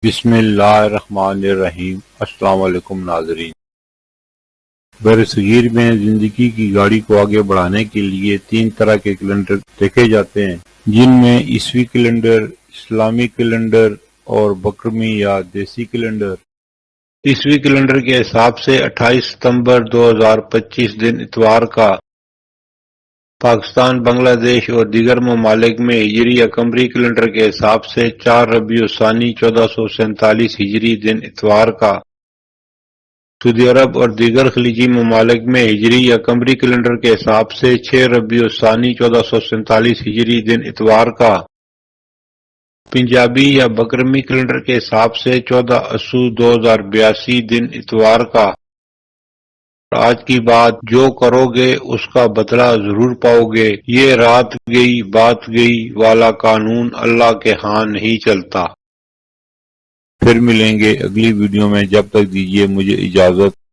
بسم اللہ الرحمن الرحیم۔ السلام علیکم ناظرین۔ برصغیر میں زندگی کی گاڑی کو آگے بڑھانے کے لیے 3 طرح کے کیلنڈر دیکھے جاتے ہیں، جن میں عیسوی کیلنڈر، اسلامی کیلنڈر اور بقرمی یا دیسی کیلنڈر۔ عیسوی کیلنڈر کے حساب سے 28 ستمبر 2025 دن اتوار کا پاکستان، بنگلہ دیش اور دیگر ممالک میں ہجری یا قمری کیلنڈر کے حساب سے 4 ربیع الثانی 1447 ہجری دن اتوار کا سعودی عرب اور دیگر خلیجی ممالک میں ہجری یا قمری کیلنڈر کے حساب سے 6 ربیع الثانی 1447 ہجری دن اتوار کا پنجابی یا بقرمی کیلنڈر کے حساب سے 14 اسو 2082 دن اتوار کا۔ آج کی بات، جو کرو گے اس کا بدلہ ضرور پاؤ گے، یہ رات گئی بات گئی والا قانون اللہ کے ہاں نہیں چلتا۔ پھر ملیں گے اگلی ویڈیو میں، جب تک دیجیے مجھے اجازت۔